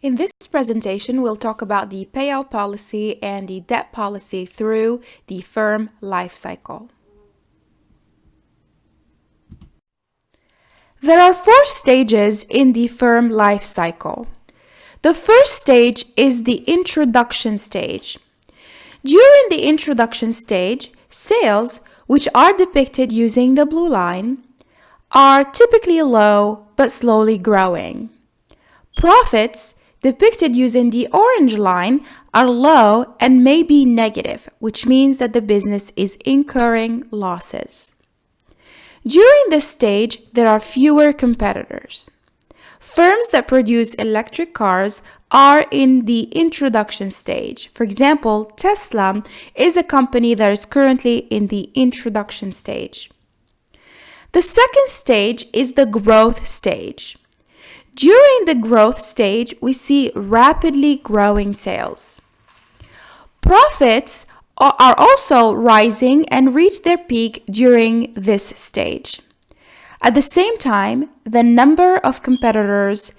In this presentation, we'll talk about the payout policy and the debt policy through the firm life cycle. There are 4 stages in the firm life cycle. The first stage is the introduction stage. During the introduction stage, sales, which are depicted using the blue line, are typically low but slowly growing. Profits, depicted using the orange line, are low and may be negative, which means that the business is incurring losses. During this stage, there are fewer competitors. Firms that produce electric cars are in the introduction stage. For example, Tesla is a company that is currently in the introduction stage. The second stage is the growth stage. During the growth stage, we see rapidly growing sales. Profits are also rising and reach their peak during this stage. At the same time, the number of competitors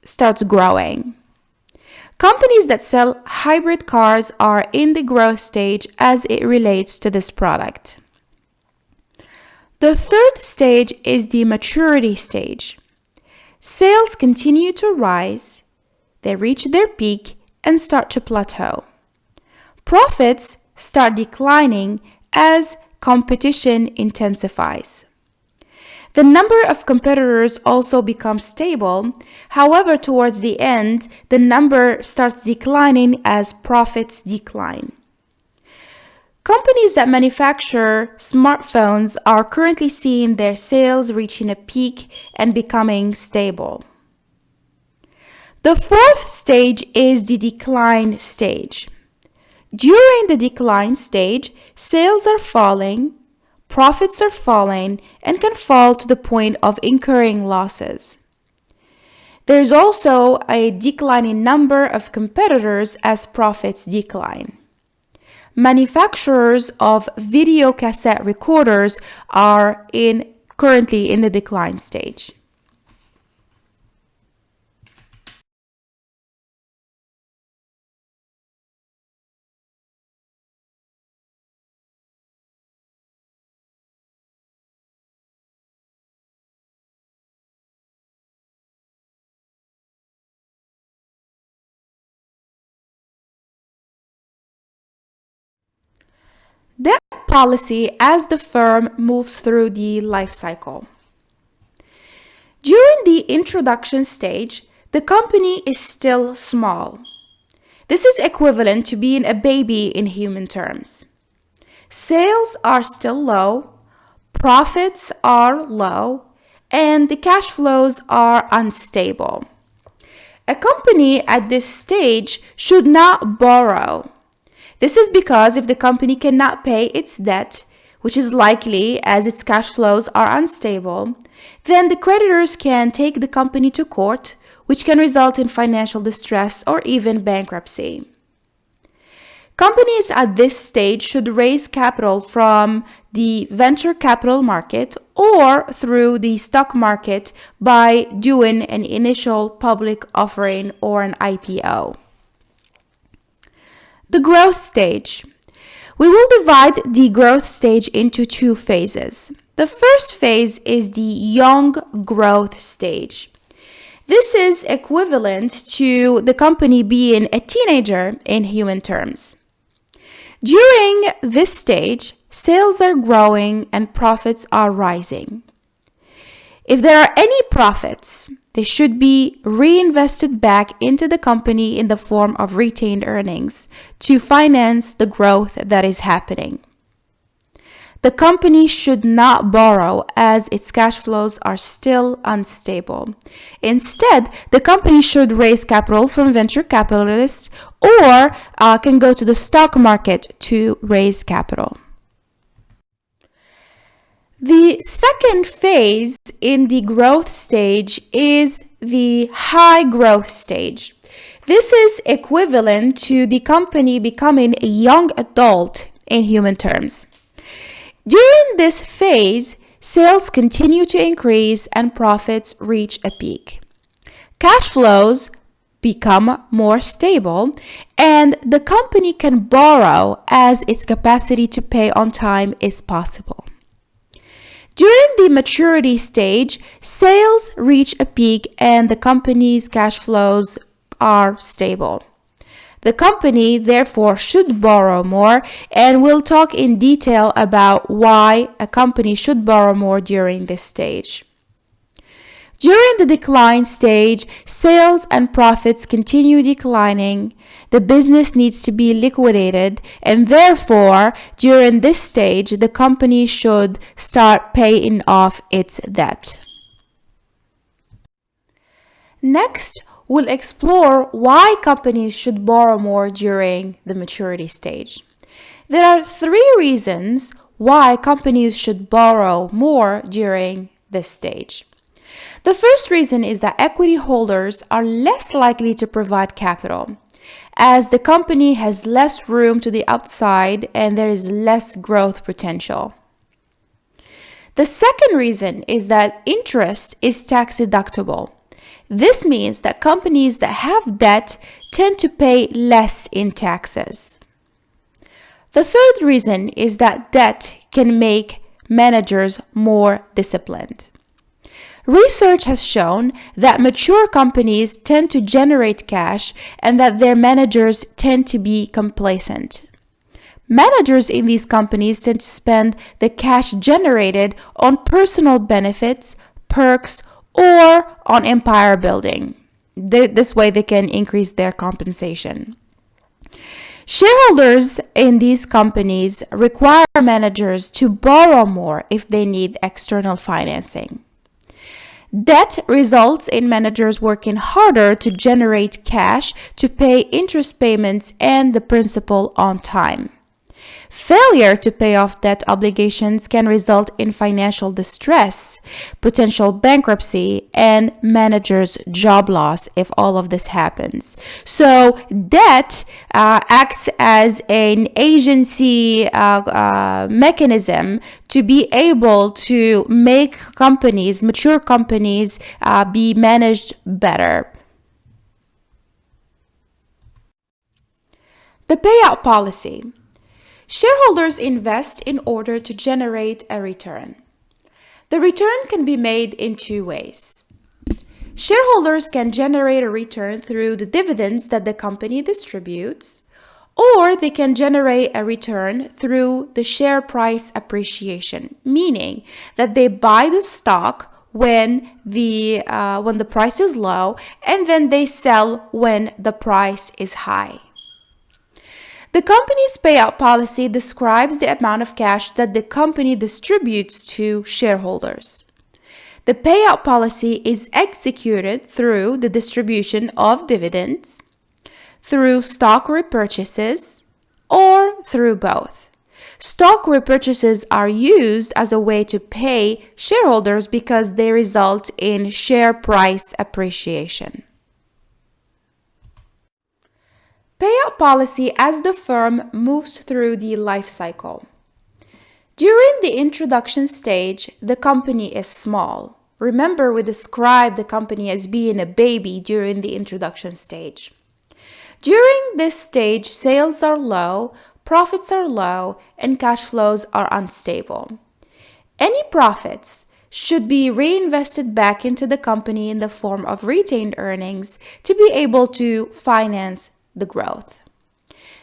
starts growing. Companies that sell hybrid cars are in the growth stage as it relates to this product. The third stage is the maturity stage. Sales continue to rise, they reach their peak and start to plateau. Profits start declining as competition intensifies. The number of competitors also becomes stable. However, towards the end, the number starts declining as profits decline. Companies that manufacture smartphones are currently seeing their sales reaching a peak and becoming stable. The fourth stage is the decline stage. During the decline stage, sales are falling, profits are falling, and can fall to the point of incurring losses. There is also a declining number of competitors as profits decline. Manufacturers of video cassette recorders are currently in the decline stage. Debt policy as the firm moves through the life cycle. During the introduction stage, the company is still small. This is equivalent to being a baby in human terms. Sales are still low, profits are low, and the cash flows are unstable. A company at this stage should not borrow. This is because if the company cannot pay its debt, which is likely as its cash flows are unstable, then the creditors can take the company to court, which can result in financial distress or even bankruptcy. Companies at this stage should raise capital from the venture capital market or through the stock market by doing an initial public offering or an IPO. The growth stage. We will divide the growth stage into 2 phases. The first phase is the young growth stage. This is equivalent to the company being a teenager in human terms. During this stage, sales are growing and profits are rising. If there are any profits, they should be reinvested back into the company in the form of retained earnings to finance the growth that is happening. The company should not borrow as its cash flows are still unstable. Instead, the company should raise capital from venture capitalists or can go to the stock market to raise capital. The second phase in the growth stage is the high growth stage. This is equivalent to the company becoming a young adult in human terms. During this phase, sales continue to increase and profits reach a peak. Cash flows become more stable, and the company can borrow as its capacity to pay on time is possible. During the maturity stage, sales reach a peak and the company's cash flows are stable. The company, therefore, should borrow more, and we'll talk in detail about why a company should borrow more during this stage. During the decline stage, sales and profits continue declining. The business needs to be liquidated, and therefore, during this stage, the company should start paying off its debt. Next, we'll explore why companies should borrow more during the maturity stage. There are 3 reasons why companies should borrow more during this stage. The first reason is that equity holders are less likely to provide capital, as the company has less room to the upside and there is less growth potential. The second reason is that interest is tax deductible. This means that companies that have debt tend to pay less in taxes. The third reason is that debt can make managers more disciplined. Research has shown that mature companies tend to generate cash and that their managers tend to be complacent. Managers in these companies tend to spend the cash generated on personal benefits, perks, or on empire building. This way they can increase their compensation. Shareholders in these companies require managers to borrow more if they need external financing. Debt results in managers working harder to generate cash to pay interest payments and the principal on time. Failure to pay off debt obligations can result in financial distress, potential bankruptcy, and managers' job loss if all of this happens. So debt acts as an agency mechanism to be able to make companies, mature companies, be managed better. The payout policy. Shareholders invest in order to generate a return. The return can be made in 2 ways. Shareholders can generate a return through the dividends that the company distributes, or they can generate a return through the share price appreciation, meaning that they buy the stock when the price is low and then they sell when the price is high. The company's payout policy describes the amount of cash that the company distributes to shareholders. The payout policy is executed through the distribution of dividends, through stock repurchases, or through both. Stock repurchases are used as a way to pay shareholders because they result in share price appreciation. Payout policy as the firm moves through the life cycle. During the introduction stage, the company is small. Remember, we described the company as being a baby during the introduction stage. During this stage, sales are low, profits are low, and cash flows are unstable. Any profits should be reinvested back into the company in the form of retained earnings to be able to finance the growth.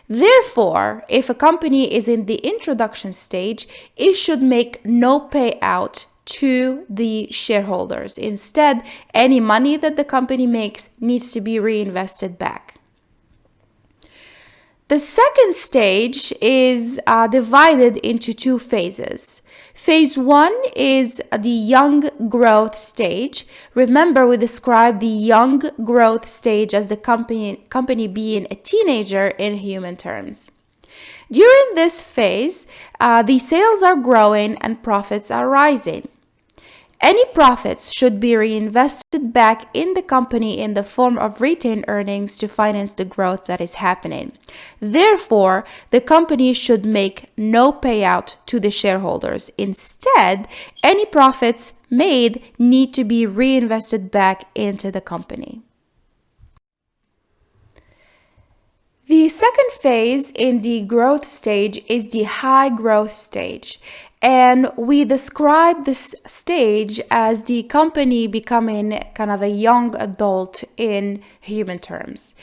Therefore, if a company is in the introduction stage, it should make no payout to the shareholders. Instead, any money that the company makes needs to be reinvested back. The second stage is divided into 2 phases. Phase 1 is the young growth stage. Remember, we described the young growth stage as the company being a teenager in human terms. During this phase, the sales are growing and profits are rising. Any profits should be reinvested back in the company in the form of retained earnings to finance the growth that is happening. Therefore, the company should make no payout to the shareholders. Instead, any profits made need to be reinvested back into the company. second phase in the growth stage is the high growth stage. And we describe this stage as the company becoming kind of a young adult in human terms.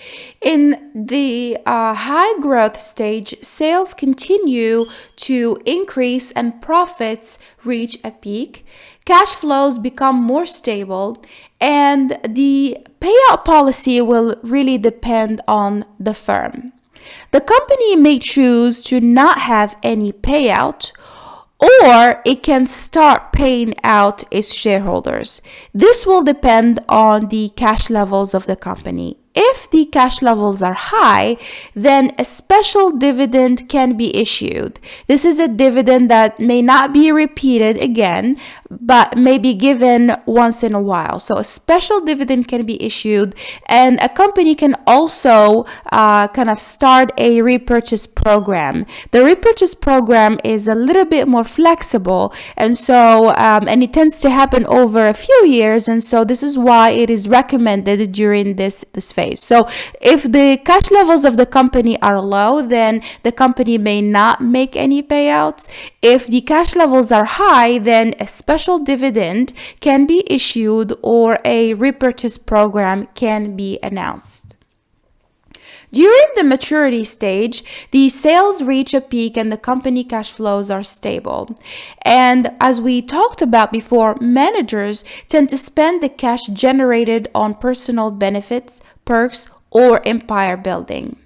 In the high growth stage, sales continue to increase and profits reach a peak. Cash flows become more stable, and the payout policy will really depend on the firm. The company may choose to not have any payout, or it can start paying out its shareholders. This will depend on the cash levels of the company. If the cash levels are high, then a special dividend can be issued. This is a dividend that may not be repeated again, but may be given once in a while. So a special dividend can be issued, and a company can also kind of start a repurchase program. The repurchase program is a little bit more flexible, and so and it tends to happen over a few years, and so this is why it is recommended during this phase. So if the cash levels of the company are low, then the company may not make any payouts. If the cash levels are high, then a special dividend can be issued or a repurchase program can be announced. During the maturity stage, the sales reach a peak and the company cash flows are stable. And as we talked about before, managers tend to spend the cash generated on personal benefits, perks, or empire building.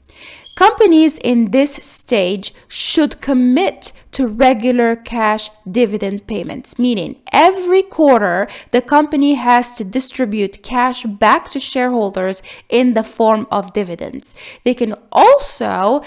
Companies in this stage should commit to regular cash dividend payments, meaning every quarter the company has to distribute cash back to shareholders in the form of dividends. They can also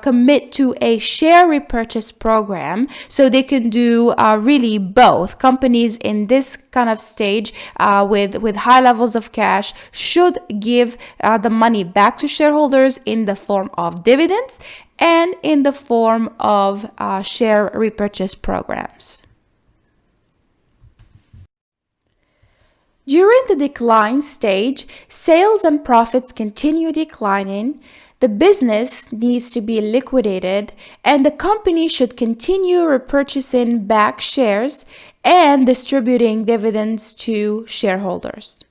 commit to a share repurchase program, so they can do really both. Companies in this kind of stage with high levels of cash should give the money back to shareholders in the form of dividends and in the form of share repurchase programs. During the decline stage, sales and profits continue declining. The business needs to be liquidated, and the company should continue repurchasing back shares and distributing dividends to shareholders.